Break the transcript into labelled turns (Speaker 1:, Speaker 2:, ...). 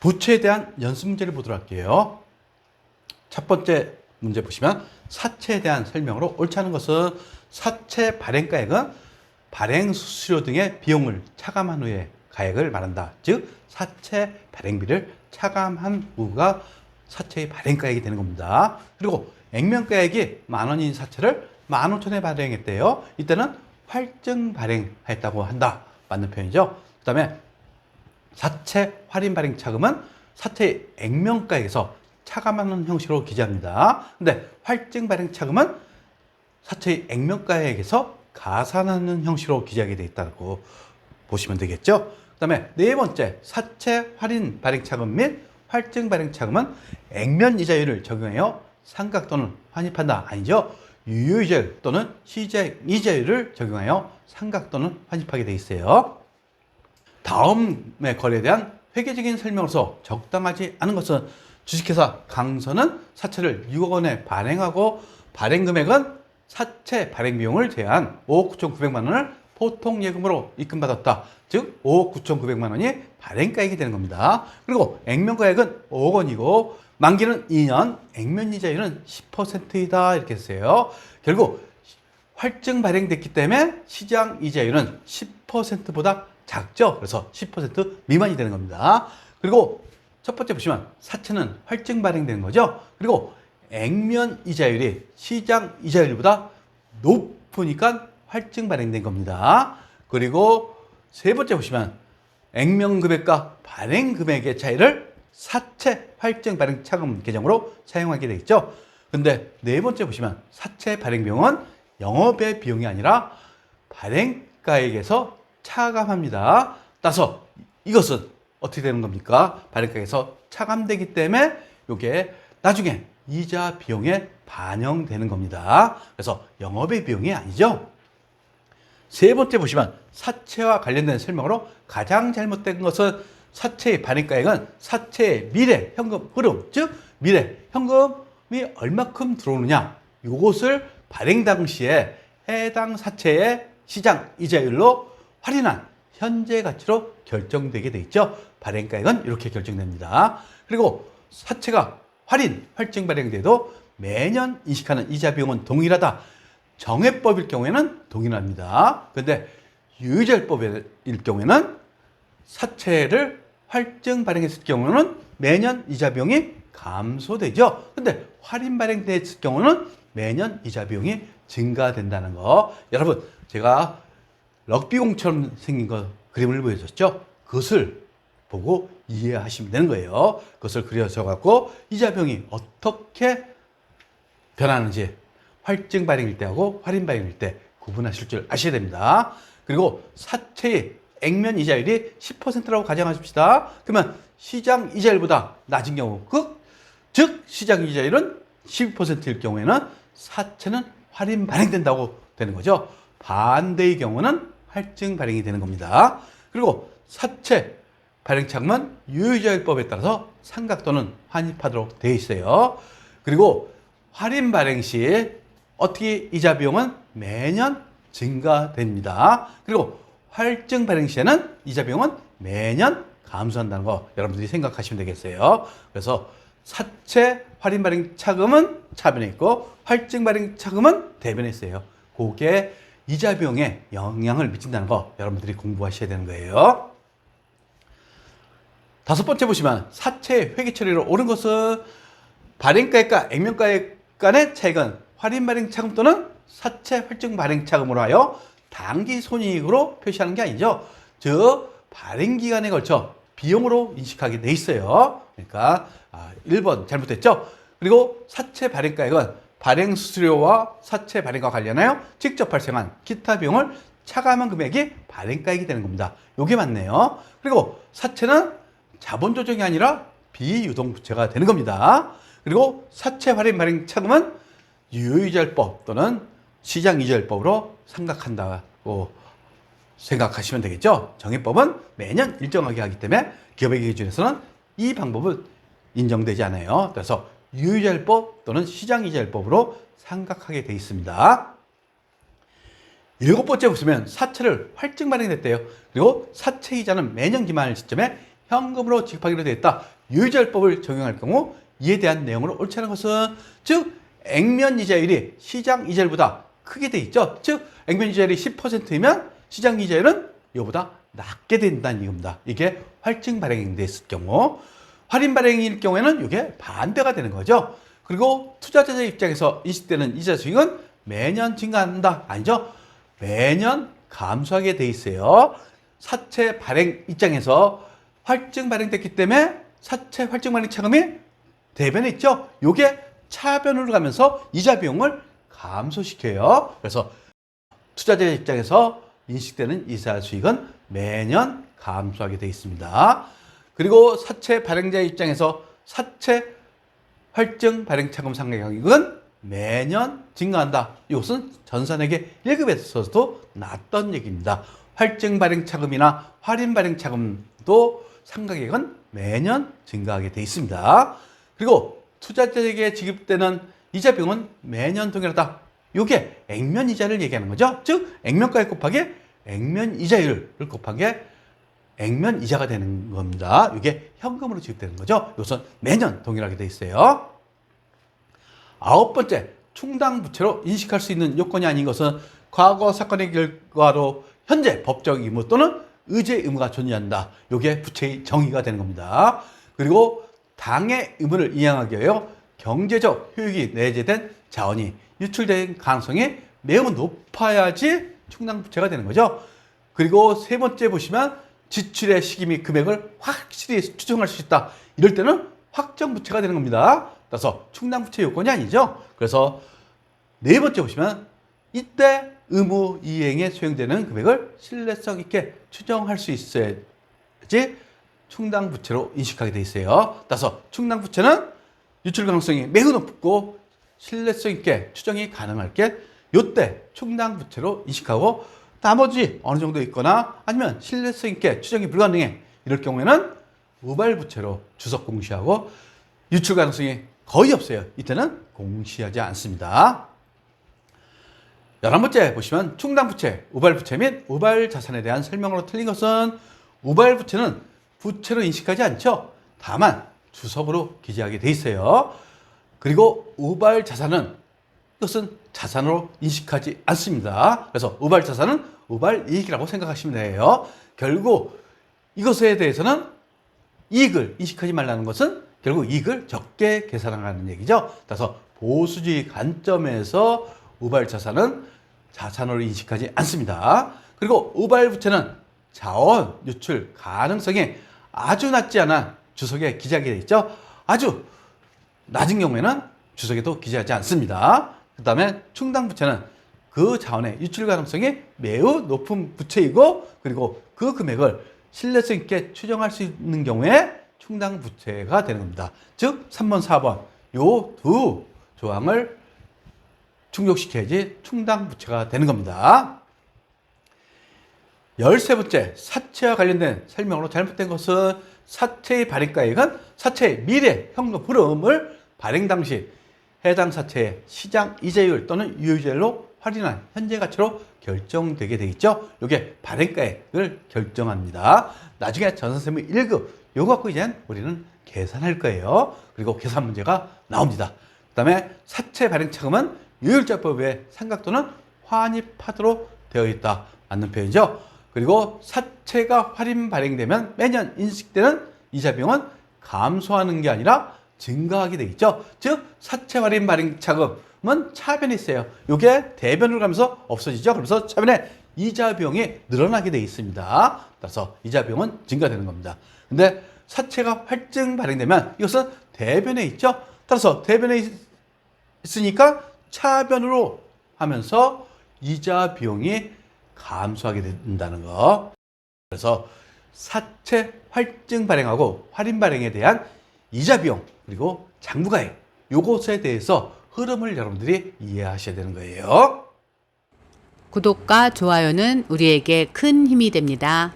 Speaker 1: 부채에 대한 연습 문제를 보도록 할게요. 첫 번째 문제 보시면 사채에 대한 설명으로 옳지 않은 것은 사채 발행가액은 발행 수수료 등의 비용을 차감한 후에 가액을 말한다. 즉 사채 발행비를 차감한 후가 사채의 발행가액이 되는 겁니다. 그리고 액면가액이 10,000원인 사채를 15,000원에 발행했대요. 이때는 활증 발행했다고 한다. 맞는 표현이죠. 그 다음에 사채 할인 발행 차금은 사채의 액면가액에서 차감하는 형식으로 기재합니다. 근데 활증 발행 차금은 사채의 액면가액에서 가산하는 형식으로 기재하게 되어 있다고 보시면 되겠죠. 그 다음에 네 번째, 사채 할인 발행 차금 및 활증 발행 차금은 액면 이자율을 적용하여 상각 또는 환입한다. 아니죠. 유효이자율 또는 시장 이자율을 적용하여 상각 또는 환입하게 되어 있어요. 다음의 거래에 대한 회계적인 설명으로서 적당하지 않은 것은 주식회사 강서는 사채를 6억 원에 발행하고 발행 금액은 사채 발행 비용을 제한 5억 9,900만 원을 보통 예금으로 입금받았다. 즉 5억 9,900만 원이 발행가액이 되는 겁니다. 그리고 액면가액은 5억 원이고 만기는 2년, 액면 이자율은 10%이다 이렇게 했어요. 결국 활증 발행됐기 때문에 시장 이자율은 10%보다 작죠. 그래서 10% 미만이 되는 겁니다. 그리고 첫 번째 보시면 사채는 활증 발행되는 거죠. 그리고 액면 이자율이 시장 이자율보다 높으니까 활증 발행된 겁니다. 그리고 세 번째 보시면 액면 금액과 발행 금액의 차이를 사채 활증 발행 차금 계정으로 사용하게 되어 있죠. 근데 네 번째 보시면 사채 발행 비용은 영업의 비용이 아니라 발행가액에서 차감합니다. 따라서 이것은 어떻게 되는 겁니까? 발행가액에서 차감되기 때문에 이게 나중에 이자 비용에 반영되는 겁니다. 그래서 영업의 비용이 아니죠. 세 번째 보시면 사채와 관련된 설명으로 가장 잘못된 것은 사채의 발행가액은 사채의 미래 현금 흐름, 즉 미래 현금이 얼마큼 들어오느냐, 이것을 발행 당시에 해당 사채의 시장 이자율로 할인한 현재 가치로 결정되게 돼 있죠. 발행가액은 이렇게 결정됩니다. 그리고 사채가 활증 발행돼도 매년 인식하는 이자 비용은 동일하다. 정액법일 경우에는 동일합니다. 그런데 유의자율법일 경우에는 사채를 활증 발행했을 경우는 매년 이자 비용이 감소되죠. 근데 할인 발행됐을 경우는 매년 이자 비용이 증가된다는 거. 여러분, 제가 럭비공처럼 생긴 거 그림을 보여줬죠. 그것을 보고 이해하시면 되는 거예요. 그것을 그려서 갖고 이자 비용이 어떻게 변하는지 활증 발행일 때하고 할인 발행일 때 구분하실 줄 아셔야 됩니다. 그리고 사채의 액면 이자율이 10%라고 가정하십시다. 그러면 시장 이자율보다 낮은 경우, 즉 시장 이자율은 12%일 경우에는 사채는 할인 발행된다고 되는 거죠. 반대의 경우는 활증 발행이 되는 겁니다. 그리고 사채 발행 차금은 유효이자율법에 따라서 상각 또는 환입하도록 되어 있어요. 그리고 할인 발행 시 어떻게 이자 비용은 매년 증가됩니다. 그리고 활증 발행 시에는 이자 비용은 매년 감소한다는 거 여러분들이 생각하시면 되겠어요. 그래서 사채 할인 발행 차금은 차변에 있고 활증 발행 차금은 대변에 있어요. 그게 이자 비용에 영향을 미친다는 거 여러분들이 공부하셔야 되는 거예요. 다섯 번째 보시면 사채 회계 처리로 옳은 것은 발행가액과 액면가액 간의 차익은 할인 발행 차금 또는 사채 활증 발행 차금으로 하여 단기 손익으로 표시하는 게 아니죠. 즉 발행 기간에 걸쳐 비용으로 인식하게 돼 있어요. 그러니까 1번 잘못됐죠. 그리고 사채 발행가액은 발행 수수료와 사채 발행과 관련하여 직접 발생한 기타 비용을 차감한 금액이 발행가액이 되는 겁니다. 이게 맞네요. 그리고 사채는 자본 조정이 아니라 비유동 부채가 되는 겁니다. 그리고 사채 할인 발행 차금은 유효이자율법 또는 시장이자율법으로 상각한다고 생각하시면 되겠죠. 정액법은 매년 일정하게 하기 때문에 기업회계 기준에서는 이 방법은 인정되지 않아요. 그래서 유효이자율법 또는 시장이자율법으로 상각하게 되어 있습니다. 일곱 번째 보시면 사채를 활증 발행됐대요. 그리고 사채 이자는 매년 기만할 시점에 현금으로 지급하기로 되어 있다. 유의절법을 적용할 경우 이에 대한 내용으로 옳지 않은 것은 즉 액면 이자율이 시장 이자율보다 크게 돼 있죠. 즉 액면 이자율이 10%이면 시장 이자율은 이보다 낮게 된다는 얘기입니다. 이게 활증 발행이 됐을 경우, 할인 발행일 경우에는 이게 반대가 되는 거죠. 그리고 투자자 입장에서 인식되는 이자 수익은 매년 증가한다. 아니죠. 매년 감소하게 돼 있어요. 사채 발행 입장에서 활증 발행됐기 때문에 사채 활증 발행 차감이 대변했죠. 이게 차변으로 가면서 이자 비용을 감소시켜요. 그래서 투자자 입장에서 인식되는 이자 수익은 매년 감소하게 되어 있습니다. 그리고 사채 발행자 입장에서 사채 활증 발행 차감 상각액은 매년 증가한다. 이것은 전산회계 1급에서도 나왔던 얘기입니다. 활증 발행 차감이나 할인 발행 차감도 상각액은 매년 증가하게 되어 있습니다. 그리고 투자자에게 지급되는 이자 비용은 매년 동일하다. 이게 액면 이자를 얘기하는 거죠. 즉 액면가액 곱하기 액면 이자율을 곱한 게 액면 이자가 되는 겁니다. 이게 현금으로 지급되는 거죠. 이것은 매년 동일하게 되어 있어요. 아홉 번째, 충당 부채로 인식할 수 있는 요건이 아닌 것은 과거 사건의 결과로 현재 법적 의무 또는 의제 의무가 존재한다. 이게 부채의 정의가 되는 겁니다. 그리고 당의 의무를 이행하기 위하여 경제적 효익이 내재된 자원이 유출될 가능성이 매우 높아야지 충당 부채가 되는 거죠. 그리고 세 번째 보시면 지출의 시기 및 금액을 확실히 추정할 수 있다. 이럴 때는 확정 부채가 되는 겁니다. 따라서 충당 부채 요건이 아니죠. 그래서 네 번째 보시면 이때 의무 이행에 수행되는 금액을 신뢰성 있게 추정할 수 있어야지 충당 부채로 인식하게 돼 있어요. 따라서 충당 부채는 유출 가능성이 매우 높고 신뢰성 있게 추정이 가능할 게 이때 충당 부채로 인식하고, 나머지 어느 정도 있거나 아니면 신뢰성 있게 추정이 불가능해 이럴 경우에는 우발 부채로 주석 공시하고, 유출 가능성이 거의 없어요. 이때는 공시하지 않습니다. 11번째 보시면 충당 부채, 우발 부채 및 우발 자산에 대한 설명으로 틀린 것은 우발 부채는 부채로 인식하지 않죠. 다만 주석으로 기재하게 돼 있어요. 그리고 우발 자산은 이것은 자산으로 인식하지 않습니다. 그래서 우발 자산은 우발 이익이라고 생각하시면 돼요. 결국 이것에 대해서는 이익을 인식하지 말라는 것은 결국 이익을 적게 계산하는 얘기죠. 그래서 보수주의 관점에서 우발 자산은 자산으로 인식하지 않습니다. 그리고 우발 부채는 자원 유출 가능성이 아주 낮지 않아 주석에 기재하게 되어 있죠. 아주 낮은 경우에는 주석에도 기재하지 않습니다. 그 다음에 충당 부채는 그 자원의 유출 가능성이 매우 높은 부채이고, 그리고 그 금액을 신뢰성 있게 추정할 수 있는 경우에 충당 부채가 되는 겁니다. 즉 3번, 4번 요 두 조항을 충족시켜야지 충당 부채가 되는 겁니다. 13번째, 사채와 관련된 설명으로 잘못된 것은 사채의 발행가액은 사채의 미래 현금 흐름을 발행 당시 해당 사채의 시장 이자율 또는 유효이자율로 할인한 현재 가치로 결정되게 돼 있죠. 이게 발행가액을 결정합니다. 나중에 전산세무 1급 요거 갖고 이제 우리는 계산할 거예요. 그리고 계산 문제가 나옵니다. 그 다음에 사채 발행 차금은 유율자법의 상각 또는 환입하도록 되어 있다. 맞는 표현이죠. 그리고 사채가 할인 발행되면 매년 인식되는 이자 비용은 감소하는 게 아니라 증가하게 돼 있죠. 즉 사채 할인 발행 차금은 차변이 있어요. 이게 대변으로 가면서 없어지죠. 그래서 차변에 이자 비용이 늘어나게 돼 있습니다. 따라서 이자 비용은 증가되는 겁니다. 근데 사채가 활증 발행되면 이것은 대변에 있죠. 따라서 대변에 있으니까 차변으로 하면서 이자 비용이 감소하게 된다는 거. 그래서 사채 활증 발행하고 할인 발행에 대한 이자 비용 그리고 장부가액 요것에 대해서 흐름을 여러분들이 이해하셔야 되는 거예요.
Speaker 2: 구독과 좋아요는 우리에게 큰 힘이 됩니다.